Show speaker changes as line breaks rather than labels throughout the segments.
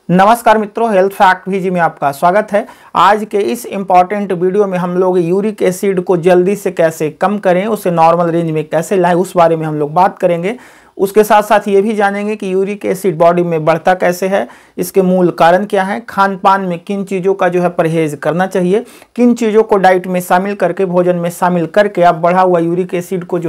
नमस्कार मित्रों, health fact V G में आपका स्वागत है। आज के इस इम्पॉर्टेंट वीडियो में हम लोग यूरिक एसिड को जल्दी से कैसे कम करें, उसे नॉर्मल रेंज में कैसे लाएं, उस बारे में हम लोग बात करेंगे। उसके साथ साथ ये भी जानेंगे कि यूरिक एसिड बॉडी में बढ़ता कैसे है, इसके मूल कारण क्या है, खान पान में किन चीज़ों का परहेज करना चाहिए, किन चीज़ों को डाइट में शामिल करके, भोजन में शामिल करके आप बढ़ा हुआ यूरिक एसिड को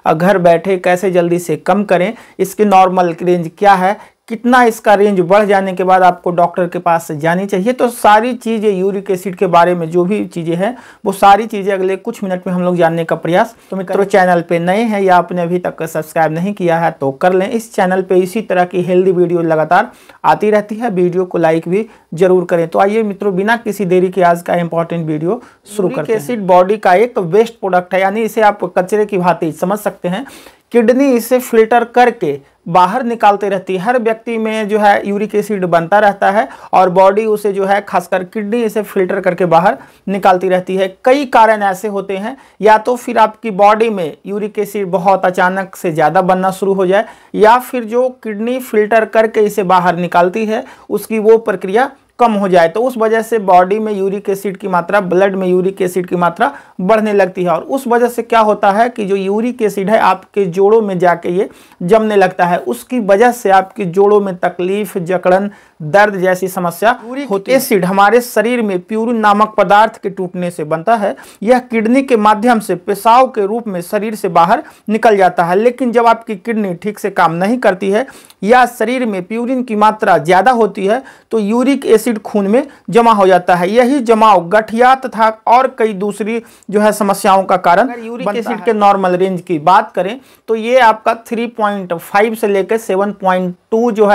घर बैठे कैसे जल्दी से कम करें, इसकी नॉर्मल रेंज क्या है, कितना इसका रेंज बढ़ जाने के बाद आपको डॉक्टर के पास जानी चाहिए। तो सारी चीज़ें यूरिक एसिड के बारे में जो भी चीज़ें हैं वो सारी चीज़ें अगले कुछ मिनट में हम लोग जानने का प्रयास। तो मित्रों, चैनल पे नए हैं या आपने अभी तक सब्सक्राइब नहीं किया है तो कर लें। इस चैनल पे इसी तरह की हेल्दी वीडियो लगातार आती रहती है, वीडियो को लाइक भी जरूर करें। तो आइए मित्रों, बिना किसी देरी के आज का इंपॉर्टेंट वीडियो शुरू करते हैं। यूरिक एसिड बॉडी का एक वेस्ट प्रोडक्ट है, यानी इसे आप कचरे की भांति समझ सकते हैं। किडनी इसे फिल्टर करके बाहर निकालते रहती है। हर व्यक्ति में यूरिक एसिड बनता रहता है और बॉडी उसे खासकर किडनी इसे फिल्टर करके बाहर निकालती रहती है। कई कारण ऐसे होते हैं, या तो फिर आपकी बॉडी में यूरिक एसिड बहुत अचानक से ज़्यादा बनना शुरू हो जाए, या फिर जो किडनी फिल्टर करके इसे बाहर निकालती है उसकी वो प्रक्रिया कम हो जाए, तो उस वजह से बॉडी में यूरिक एसिड की मात्रा, ब्लड में यूरिक एसिड की मात्रा बढ़ने लगती है। और उस वजह से क्या होता है कि जो यूरिक एसिड है आपके जोड़ों में जाके ये जमने लगता है। उसकी वजह से आपके जोड़ों में तकलीफ, जकड़न, दर्द जैसी समस्या होती है। एसिड हमारे शरीर में प्यूरिन नामक पदार्थ के टूटने से बनता है। यह किडनी के माध्यम से पेशाब के रूप में शरीर से बाहर निकल जाता है। लेकिन जब आपकी किडनी ठीक से काम नहीं करती है या शरीर में प्यूरिन की मात्रा ज्यादा होती है तो यूरिक एसिड खून में जमा हो जाता है। यही जमाव गठिया तथा और कई दूसरी समस्याओं का कारण यूरिक एसिड के नॉर्मल रेंज की बात करें तो ये आपका 3.5 से लेकर 7.2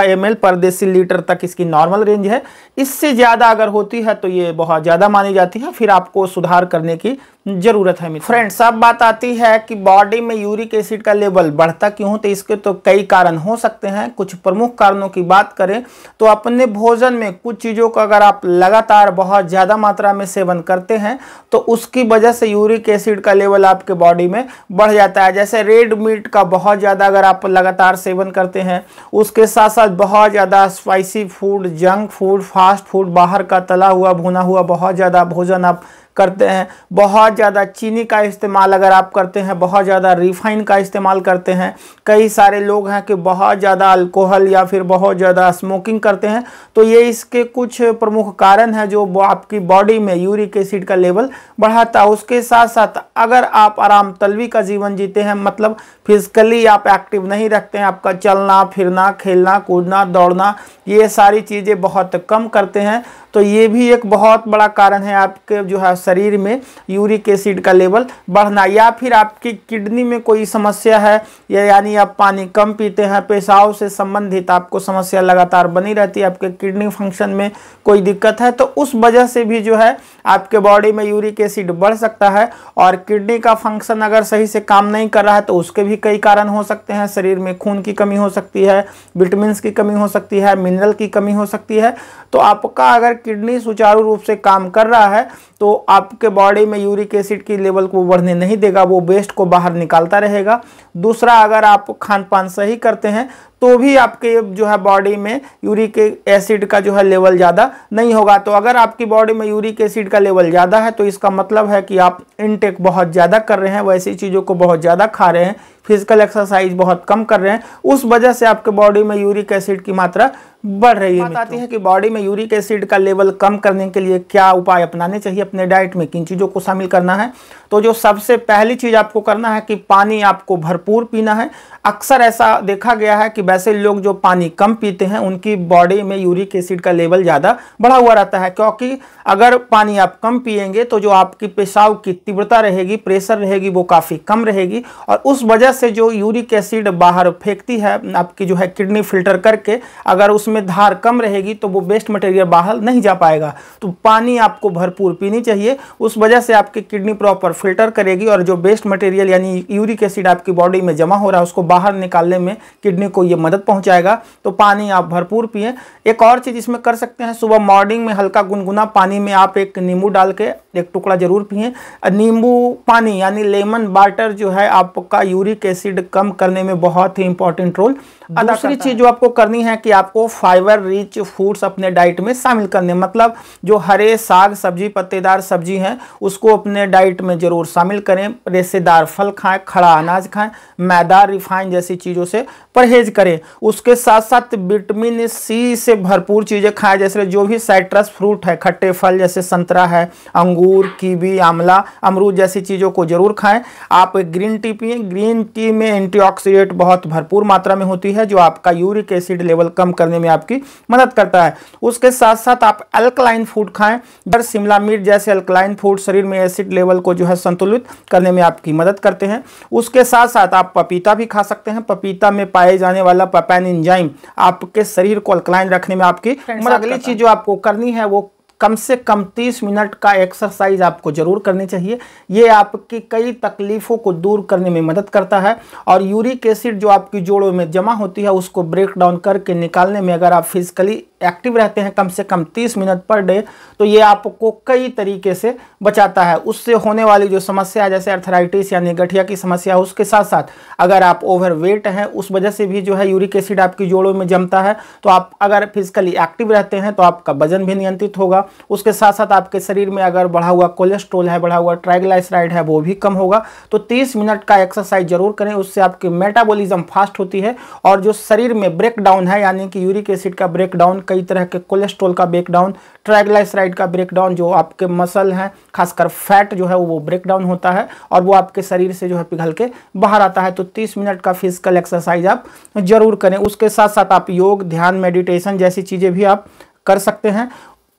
ml पर डेसीलीटर तक इसकी नॉर्मल रेंज है। इससे ज्यादा अगर होती है तो ये बहुत ज्यादा मानी जाती है, फिर आपको सुधार करने की जरूरत है। फ्रेंड्स, अब बात आती है कि बॉडी में यूरिक एसिड का लेवल बढ़ता क्यों, तो इसके तो कई कारण हो सकते हैं। कुछ प्रमुख कारणों की बात करें तो अपने भोजन में कुछ चीज़ों का अगर आप लगातार बहुत ज़्यादा मात्रा में सेवन करते हैं तो उसकी वजह से यूरिक एसिड का लेवल आपके बॉडी में बढ़ जाता है। जैसे रेड मीट का बहुत ज़्यादा अगर आप लगातार सेवन करते हैं, उसके साथ साथ बहुत ज़्यादा spicy food, junk food, fast food, बाहर का तला हुआ भुना हुआ बहुत ज़्यादा भोजन आप करते हैं, बहुत ज़्यादा चीनी का इस्तेमाल अगर आप करते हैं, बहुत ज़्यादा रिफाइन का इस्तेमाल करते हैं, कई सारे लोग हैं कि बहुत ज़्यादा अल्कोहल या फिर बहुत ज़्यादा स्मोकिंग करते हैं, तो ये इसके कुछ प्रमुख कारण हैं जो आपकी बॉडी में यूरिक एसिड का लेवल बढ़ाता है। उसके साथ साथ अगर आप आराम तलवी का जीवन जीते हैं, मतलब फिजिकली आप एक्टिव नहीं रखते हैं, आपका चलना फिरना, खेलना कूदना, दौड़ना, ये सारी चीज़ें बहुत कम करते हैं, तो ये भी एक बहुत बड़ा कारण है आपके शरीर में यूरिक एसिड का लेवल बढ़ना। या फिर आपकी किडनी में कोई समस्या है, यानी आप पानी कम पीते हैं, पेशाब से संबंधित आपको समस्या लगातार बनी रहती है, आपके किडनी फंक्शन में कोई दिक्कत है, तो उस वजह से भी आपके बॉडी में यूरिक एसिड बढ़ सकता है। और किडनी का फंक्शन अगर सही से काम नहीं कर रहा है तो उसके भी कई कारण हो सकते हैं। शरीर में खून की कमी हो सकती है, विटामिन की कमी हो सकती है, मिनरल की कमी हो सकती है। तो आपका अगर किडनी सुचारू रूप से काम कर रहा है तो आपके बॉडी में यूरिक एसिड की लेवल को बढ़ने नहीं देगा, वो वेस्ट को बाहर निकालता रहेगा। दूसरा, अगर आप खान पान सही करते हैं तो भी आपके बॉडी में यूरिक एसिड का लेवल ज़्यादा नहीं होगा। तो अगर आपकी बॉडी में यूरिक एसिड का लेवल ज़्यादा है तो इसका मतलब है कि आप इनटेक बहुत ज़्यादा कर रहे हैं, वैसी चीज़ों को बहुत ज़्यादा खा रहे हैं, फिजिकल एक्सरसाइज बहुत कम कर रहे हैं, उस वजह से आपके बॉडी में यूरिक एसिड की मात्रा बढ़ रही है। बात आती है कि बॉडी में यूरिक एसिड का लेवल कम करने के लिए क्या उपाय अपनाने चाहिए, अपने डाइट में किन चीज़ों को शामिल करना है। तो जो सबसे पहली चीज़ आपको करना है कि पानी आपको भरपूर पीना है। अक्सर ऐसा देखा गया है कि वैसे लोग जो पानी कम पीते हैं उनकी बॉडी में यूरिक एसिड का लेवल ज़्यादा बढ़ा हुआ रहता है, क्योंकि अगर पानी आप कम पिएंगे तो जो आपकी पेशाब की तीव्रता रहेगी, प्रेशर रहेगी, वो काफ़ी कम रहेगी और उस वजह से जो यूरिक एसिड बाहर फेंकती है आपकी किडनी फिल्टर करके, अगर उसमें धार कम रहेगी तो वो वेस्ट मटेरियल बाहर नहीं जा पाएगा। तो पानी आपको भरपूर पीनी चाहिए, उस वजह से आपकी किडनी प्रॉपर फिल्टर करेगी और जो वेस्ट मटेरियल यानी यूरिक एसिड आपकी बॉडी में जमा हो रहा है उसको बाहर निकालने में किडनी को ये मदद पहुंचाएगा। तो पानी आप भरपूर पिएं। एक और चीज़ इसमें कर सकते हैं, सुबह मॉर्निंग में हल्का गुनगुना पानी में आप एक नींबू डाल के एक टुकड़ा जरूर पिएं। नींबू पानी यानी लेमन वाटर जो है आपका यूरिक एसिड कम करने में बहुत ही इंपॉर्टेंट रोल अदा करता है। दूसरी चीज़ जो आपको करनी है कि आपको फाइबर रिच फूड्स अपने डाइट में शामिल करने, मतलब जो हरे साग सब्जी पत्तेदार सब्जी हैं उसको अपने डाइट में जरूर शामिल करें। रेशेदार फल खाएं, खड़ा अनाज खाएं, मैदा रिफाइन जैसी चीज़ों से परहेज करें। उसके साथ साथ विटामिन सी से भरपूर चीज़ें खाएं, जैसे जो भी साइट्रस फ्रूट है, खट्टे फल जैसे संतरा है, अंगूर, कीवी, आंवला, अमरूद जैसी चीज़ों को जरूर खाएं। आप ग्रीन टी पिए। ग्रीन टी में एंटीऑक्सीडेंट बहुत भरपूर मात्रा में होती है जो आपका यूरिक एसिड लेवल कम करने में आपकी मदद करता है। उसके साथ साथ आप अल्कलाइन फूड खाएं। जर शिमला मिर्च जैसे अल्कलाइन फूड शरीर में एसिड लेवल को जो है संतुलित करने में आपकी मदद करते हैं। उसके साथ साथ आप पपीता भी खा सकते हैं। पपीता में पाए जाने वाला पैपेन एंजाइम आपके शरीर को अल्कलाइन रखने में आपकी मदद। अगली चीज जो आपको करनी है वो कम से कम 30 मिनट का एक्सरसाइज आपको जरूर करनी चाहिए। ये आपकी कई तकलीफों को दूर करने में मदद करता है और यूरिक एसिड जो आपकी जोड़ों में जमा होती है उसको ब्रेक डाउन करके निकालने में अगर आप फिजिकली एक्टिव रहते हैं कम से कम 30 मिनट पर डे तो ये आपको कई तरीके से बचाता है। उससे होने वाली जो समस्या है जैसे अर्थराइटिस यानी गठिया की समस्या है, उसके साथ साथ अगर आप ओवरवेट हैं उस वजह से भी जो है यूरिक एसिड आपकी जोड़ों में जमता है, तो आप अगर फिजिकली एक्टिव रहते हैं तो आपका वजन भी नियंत्रित होगा। उसके साथ साथ आपके शरीर में अगर बढ़ा हुआ कोलेस्ट्रॉल है, बढ़ा हुआ ट्राइग्लिसराइड है, वो भी कम होगा। तो 30 मिनट का एक्सरसाइज जरूर करें, उससे आपकी मेटाबॉलिज्म फास्ट होती है और जो शरीर में ब्रेक डाउन है यानी कि यूरिक एसिड का ब्रेक डाउन, कई तरह के कोलेस्ट्रॉल का ब्रेक डाउन, ट्राइग्लिसराइड का ब्रेक डाउन, जो आपके मसल हैं खासकर फैट जो है वो ब्रेक डाउन होता है और वो आपके शरीर से जो है पिघल के बाहर आता है। तो 30 मिनट का फिजिकल एक्सरसाइज आप जरूर करें। उसके साथ साथ आप योग, ध्यान, मेडिटेशन जैसी चीज़ें भी आप कर सकते हैं।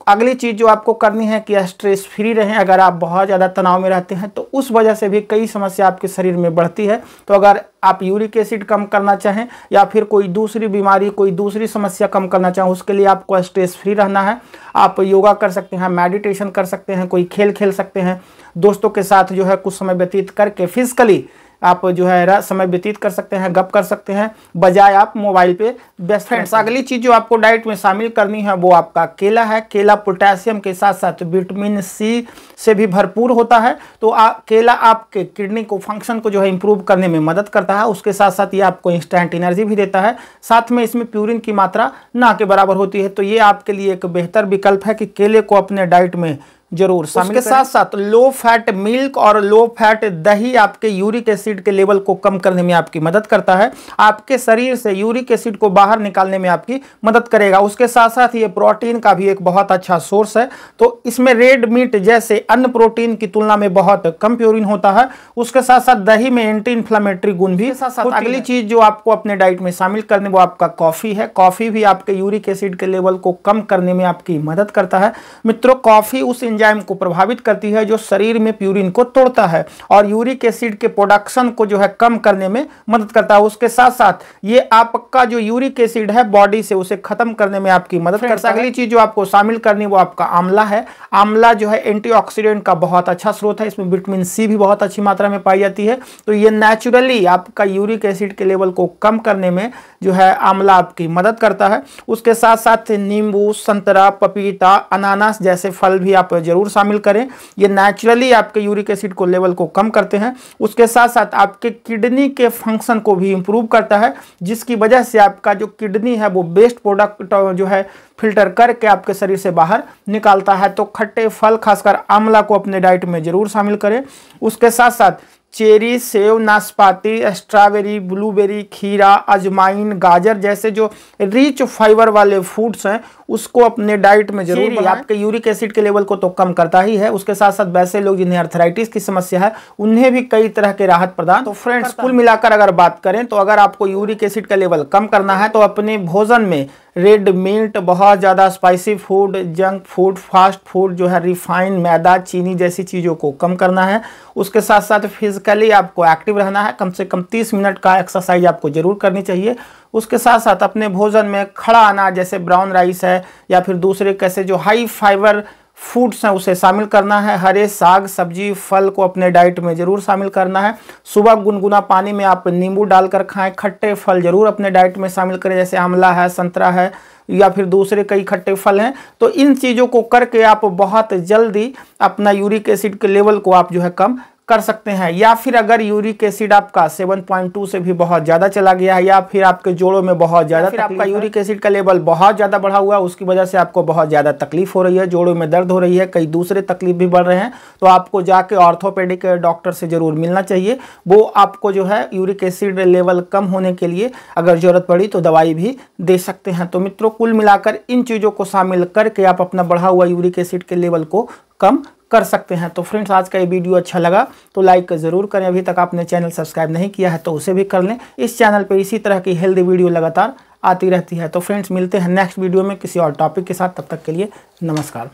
अगली चीज़ जो आपको करनी है कि स्ट्रेस फ्री रहें। अगर आप बहुत ज़्यादा तनाव में रहते हैं तो उस वजह से भी कई समस्या आपके शरीर में बढ़ती है। तो अगर आप यूरिक एसिड कम करना चाहें या फिर कोई दूसरी बीमारी, कोई दूसरी समस्या कम करना चाहें, उसके लिए आपको स्ट्रेस फ्री रहना है। आप योगा कर सकते हैं, मेडिटेशन कर सकते हैं, कोई खेल खेल सकते हैं, दोस्तों के साथ जो है कुछ समय व्यतीत करके फिजिकली आप जो है समय व्यतीत कर सकते हैं, गप कर सकते हैं, बजाय आप मोबाइल पे व्यस्त। फ्रेंड्स, अगली चीज़ जो आपको डाइट में शामिल करनी है वो आपका केला है। केला पोटेशियम के साथ साथ विटामिन सी से भी भरपूर होता है। तो केला आपके किडनी को फंक्शन को जो है इंप्रूव करने में मदद करता है। उसके साथ साथ ये आपको इंस्टेंट एनर्जी भी देता है। साथ में इसमें प्यूरिन की मात्रा ना के बराबर होती है। तो ये आपके लिए एक बेहतर विकल्प है कि केले को अपने डाइट में जरूर शामिल। उसके साथ साथ लो फैट मिल्क और लो फैट दही आपके यूरिक एसिड के लेवल को कम करने में आपकी मदद करता है। आपके शरीर से यूरिक एसिड को बाहर निकालने में आपकी मदद करेगा। उसके साथ साथ ये प्रोटीन का भी एक बहुत अच्छा सोर्स है। तो इसमें रेड मीट जैसे अन्य प्रोटीन की तुलना में बहुत कम प्यूरिन होता है। उसके साथ साथ दही में एंटी इन्फ्लेमेटरी गुण भी। साथ अगली चीज जो आपको अपने डाइट में शामिल करने वो आपका कॉफी है। कॉफी भी आपके यूरिक एसिड के लेवल को कम करने में आपकी मदद करता है। मित्रों, कॉफी उस एंजाइम को प्रभावित करती है जो शरीर में प्यूरिन को तोड़ता है और यूरिक एसिड के प्रोडक्शन को जो है कम करने में मदद करता है। उसके साथ साथ ये आपका जो यूरिक एसिड है बॉडी से उसे खत्म करने में आपकी मदद करता है। अगली चीज जो आपको शामिल करनी वो आपका आंवला है। आंवला जो है एंटीऑक्सीडेंट का बहुत अच्छा स्रोत है। इसमें विटामिन सी भी बहुत अच्छी मात्रा में पाई जाती है। तो ये नेचुरली आपका यूरिक एसिड के लेवल को कम करने में जो है आंवला आपकी मदद करता है। उसके साथ साथ नींबू, संतरा, पपीता, अनानास जैसे फल भी आप जरूर शामिल करें। ये नेचुरली आपके यूरिक एसिड को लेवल को कम करते हैं। उसके साथ साथ आपके किडनी के फंक्शन को भी इंप्रूव करता है, जिसकी वजह से आपका जो किडनी है वो वेस्ट प्रोडक्ट जो है फिल्टर करके आपके शरीर से बाहर निकालता है। तो खट्टे फल खासकर आंवला को अपने डाइट में जरूर शामिल करें। उसके साथ साथ चेरी, सेव, नाशपाती, स्ट्रॉबेरी, ब्लूबेरी, खीरा, अजवाइन, गाजर जैसे जो रिच फाइबर वाले फूड्स हैं उसको अपने डाइट में जरूर बनाएं। आपके यूरिक एसिड के लेवल को तो कम करता ही है, उसके साथ साथ वैसे लोग जिन्हें अर्थराइटिस की समस्या है उन्हें भी कई तरह के राहत प्रदान। तो फ्रेंड्स, कुल मिलाकर अगर बात करें तो अगर आपको यूरिक एसिड का लेवल कम करना है तो अपने भोजन में रेड मीट, बहुत ज़्यादा spicy food, junk food, fast food जो है रिफाइन, मैदा, चीनी जैसी चीज़ों को कम करना है। उसके साथ साथ फिजिकली आपको एक्टिव रहना है। कम से कम 30 मिनट का एक्सरसाइज आपको जरूर करनी चाहिए। उसके साथ साथ अपने भोजन में खड़ा अनाज जैसे ब्राउन राइस है या फिर दूसरे कैसे जो हाई फाइबर फूड्स हैं उसे शामिल करना है। हरे साग सब्जी फल को अपने डाइट में ज़रूर शामिल करना है। सुबह गुनगुना पानी में आप नींबू डालकर खाएं। खट्टे फल ज़रूर अपने डाइट में शामिल करें, जैसे आंवला है, संतरा है या फिर दूसरे कई खट्टे फल हैं। तो इन चीज़ों को करके आप बहुत जल्दी अपना यूरिक एसिड के लेवल को आप जो है कम कर सकते हैं। या फिर अगर यूरिक एसिड आपका 7.2 से भी बहुत ज़्यादा चला गया है, या फिर आपके जोड़ों में बहुत ज़्यादा, फिर आपका यूरिक एसिड का लेवल बहुत ज़्यादा बढ़ा हुआ है, उसकी वजह से आपको बहुत ज़्यादा तकलीफ हो रही है, जोड़ों में दर्द हो रही है, कई दूसरे तकलीफ भी बढ़ रहे हैं, तो आपको जाके ऑर्थोपेडिक डॉक्टर से ज़रूर मिलना चाहिए। वो आपको जो है यूरिक एसिड लेवल कम होने के लिए अगर ज़रूरत पड़ी तो दवाई भी दे सकते हैं। तो मित्रों, कुल मिलाकर इन चीज़ों को शामिल करके आप अपना बढ़ा हुआ यूरिक एसिड के लेवल को कम कर सकते हैं। तो फ्रेंड्स, आज का ये वीडियो अच्छा लगा तो लाइक ज़रूर करें। अभी तक आपने चैनल सब्सक्राइब नहीं किया है तो उसे भी कर लें। इस चैनल पे इसी तरह की हेल्दी वीडियो लगातार आती रहती है। तो फ्रेंड्स, मिलते हैं नेक्स्ट वीडियो में किसी और टॉपिक के साथ। तब तक के लिए नमस्कार।